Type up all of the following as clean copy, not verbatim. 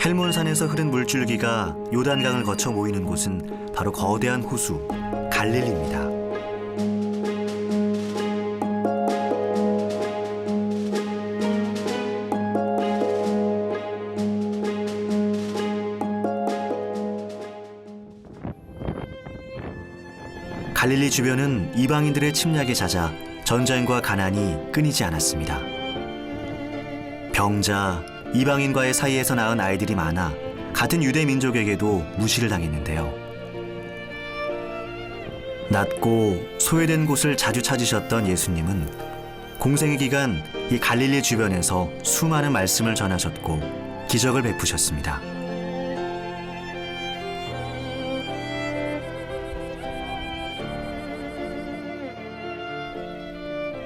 헬몬산에서 흐른 물줄기가 요단강을 거쳐 모이는 곳은 바로 거대한 호수 갈릴리입니다. 갈릴리 주변은 이방인들의 침략에 잦아 전쟁과 가난이 끊이지 않았습니다. 병자, 이방인과의 사이에서 낳은 아이들이 많아 같은 유대 민족에게도 무시를 당했는데요. 낮고 소외된 곳을 자주 찾으셨던 예수님은 공생의 기간 이 갈릴리 주변에서 수많은 말씀을 전하셨고 기적을 베푸셨습니다.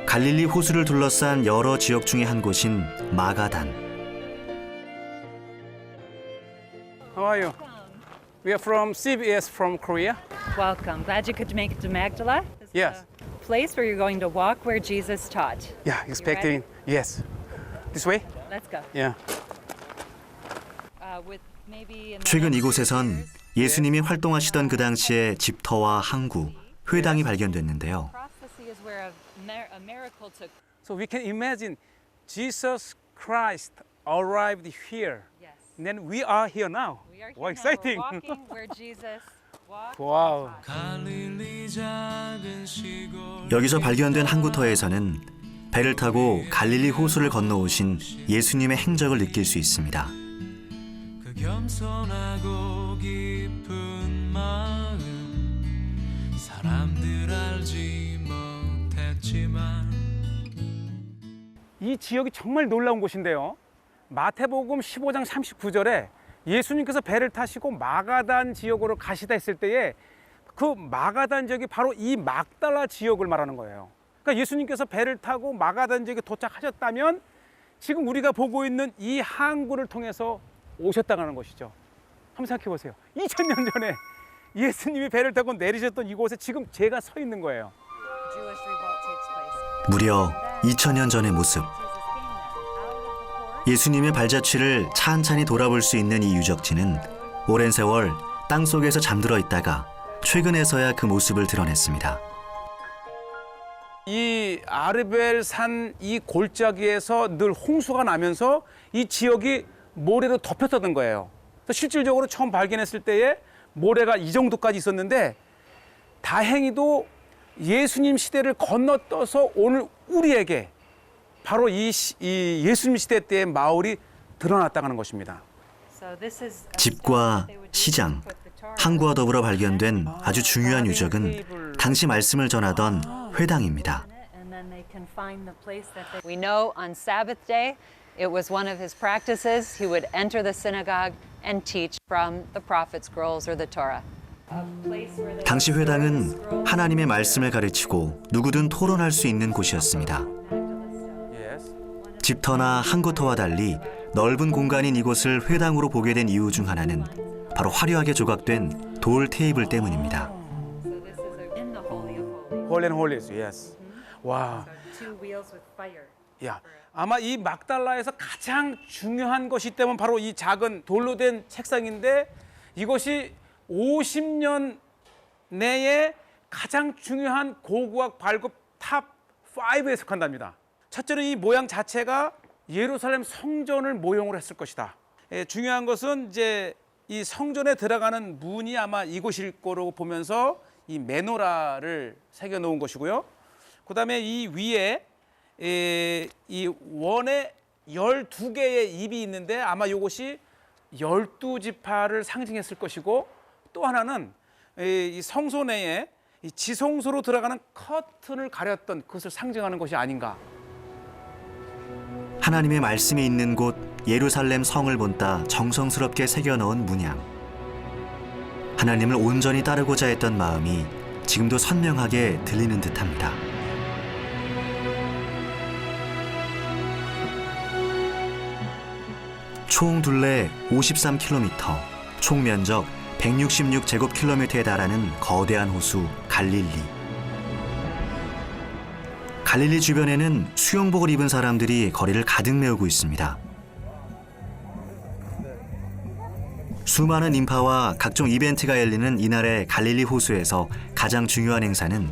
갈릴리 호수를 둘러싼 여러 지역 중에 한 곳인 마가단. How are you? We are from CBS from Korea. Welcome. Glad you could make it to Magdala. This is Yes. the place where you're going to walk where Jesus taught. Yeah, expecting. Yes. This way? Let's go. Yeah. With maybe in the 최근 next 이곳에선 few years, 예수님이 활동하시던 그 당시의 집터와 항구, 회당이 발견됐는데요. across the sea is where a miracle took. So we can imagine Jesus Christ arrived here. Yes. And then we are here now. We are here Wow, now. exciting. We're walking where Jesus walked. Wow. 여기서 발견된 항구터에서는 배를 타고 갈릴리 호수를 건너오신 예수님의 행적을 느낄 수 있습니다. 그 겸손하고 깊은 마음 사람들 알지 못했지만 이 지역이 정말 놀라운 곳인데요. 마태복음 15장 39절에 예수님께서 배를 타시고 마가단 지역으로 가시다 했을 때에 그 마가단 지역이 바로 이 막달라 지역을 말하는 거예요. 그러니까 예수님께서 배를 타고 마가단 지역에 도착하셨다면 지금 우리가 보고 있는 이 항구를 통해서 오셨다는 것이죠. 한번 생각해 보세요. 2000년 전에 예수님이 배를 타고 내리셨던 이곳에 지금 제가 서 있는 거예요. Jewish revolt takes place. 무려 2000년 전의 모습. Jesus came there out of the port. 예수님의 발자취를 찬찬히 돌아볼 수 있는 이 유적지는 오랜 세월 땅속에서 잠들어 있다가 최근에서야 그 모습을 드러냈습니다. 이 아르벨산 이 골짜기에서 늘 홍수가 나면서 이 지역이 모래로 덮였던 거예요. 그래서 실질적으로 처음 발견했을 때에 모래가 이 정도까지 있었는데 다행히도 예수님 시대를 건너떠서 오늘 우리에게 바로 이 예수님 시대 때의 마을이 드러났다는 것입니다. So this is a 집과 stone that they would use 시장, to put the Torah. 항구와 더불어 발견된 아주 중요한 유적은 당시 말씀을 전하던 회당입니다. And then they can find the place that they. We know on Sabbath day, it was one of his practices. He would enter the synagogue and teach from the prophet scrolls or the Torah. A place where they 당시 would store the 회당은 scrolls. 하나님의 말씀을 가르치고 누구든 토론할 수 있는 곳이었습니다. Yes. 집터나 항구터와 달리 넓은 공간인 이곳을 회당으로 보게 된 이유 중 하나는 바로 화려하게 조각된 돌 테이블 때문입니다. So this is in the Holy of Holies. Holy and Holies. Yes. 와. So two wheels with fire. 야, 아마 이 막달라에서 가장 중요한 것이 있다면 바로 이 작은 돌로 된 책상인데 이것이 50년 내에 가장 중요한 고고학 발급 탑 5에 속한답니다. 첫째는 이 모양 자체가 예루살렘 성전을 모형으로 했을 것이다. 중요한 것은 이제 이 성전에 들어가는 문이 아마 이곳일 거라고 보면서 이 메노라를 새겨 놓은 것이고요. 그다음에 이 위에 이 원에 12개의 입이 있는데 아마 이것이 12지파를 상징했을 것이고 또 하나는 이 성소 내에 이 지성소로 들어가는 커튼을 가렸던 그것을 상징하는 것이 아닌가. 하나님의 말씀이 있는 곳 예루살렘 성을 본따 정성스럽게 새겨넣은 문양. 하나님을 온전히 따르고자 했던 마음이 지금도 선명하게 들리는 듯합니다. 총 둘레 53km, 총 면적 166제곱킬로미터에 달하는 거대한 호수 갈릴리. 갈릴리 주변에는 수영복을 입은 사람들이 거리를 가득 메우고 있습니다. 수많은 인파와 각종 이벤트가 열리는 이날의 갈릴리 호수에서 가장 중요한 행사는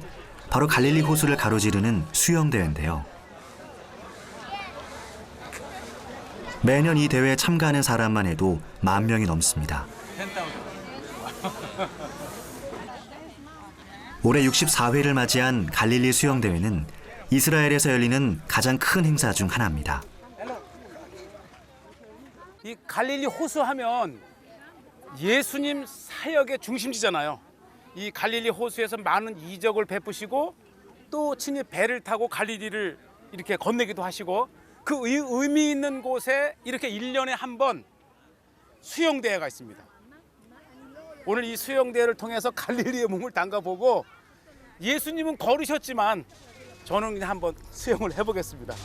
바로 갈릴리 호수를 가로지르는 수영대회인데요. 매년 이 대회에 참가하는 사람만 해도 10,000명이 넘습니다. 올해 64회를 맞이한 갈릴리 수영대회는 이스라엘에서 열리는 가장 큰 행사 중 하나입니다. 이 갈릴리 호수 하면 예수님 사역의 중심지잖아요. 이 갈릴리 호수에서 많은 이적을 베푸시고 또 친히 배를 타고 갈릴리를 이렇게 건너기도 하시고 그 의미 있는 곳에 이렇게 1년에 한 번 수영대회가 있습니다. 오늘 이 수영대회를 통해서 갈릴리의 몸을 담가보고 예수님은 걸으셨지만 저는 그냥 한번 수영을 해보겠습니다.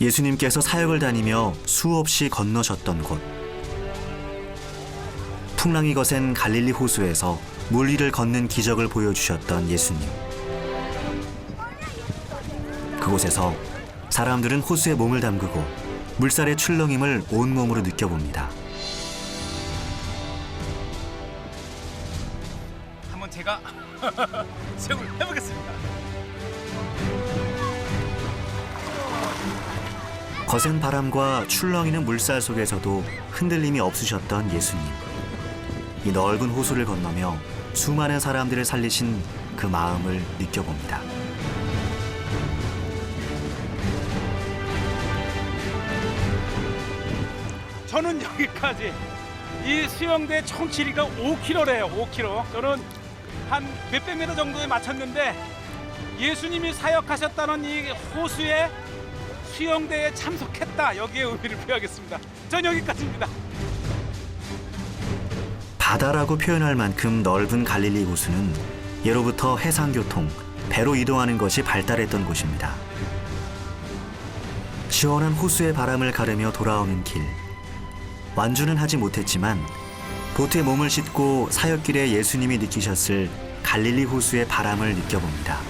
예수님께서 사역을 다니며 수없이 건너셨던 곳. 풍랑이 거센 갈릴리 호수에서 물 위를 걷는 기적을 보여주셨던 예수님. 그곳에서 사람들은 호수에 몸을 담그고 물살의 출렁임을 온몸으로 느껴봅니다. 한번 제가 수영을 해보겠습니다. 거센 바람과 출렁이는 물살 속에서도 흔들림이 없으셨던 예수님. 이 넓은 호수를 건너며 수많은 사람들을 살리신 그 마음을 느껴봅니다. 저는 여기까지 이 수영대 총 길이가 5km래요. 5km. 저는 한 몇백 미터 정도에 맞췄는데 예수님이 사역하셨다는 이 호수에 수영대에 참석했다. 여기에 의미를 부여하겠습니다. 전 여기까지입니다. 바다라고 표현할 만큼 넓은 갈릴리 호수는 예로부터 해상교통, 배로 이동하는 것이 발달했던 곳입니다. 시원한 호수의 바람을 가르며 돌아오는 길. 완주는 하지 못했지만 보트에 몸을 싣고 사역길에 예수님이 느끼셨을 갈릴리 호수의 바람을 느껴봅니다.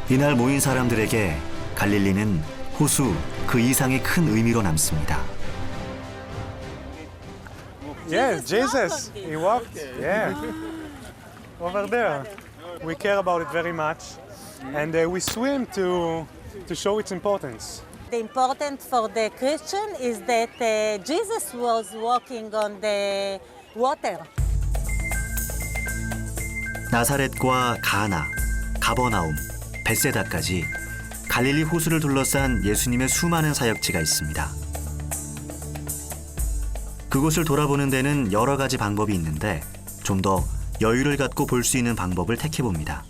이날 모인 사람들에게 갈릴리는 호수 그 이상의 큰 의미로 남습니다. Yeah, Jesus. He walked. Yeah. Over there. We care about it very much. And we swim to show its importance. The important for the Christian is that Jesus was walking on the water. 나사렛과 가나, 가버나움, 벳세다까지 갈릴리 호수를 둘러싼 예수님의 수많은 사역지가 있습니다. 그곳을 돌아보는 데는 여러 가지 방법이 있는데 좀 더 여유를 갖고 볼 수 있는 방법을 택해봅니다.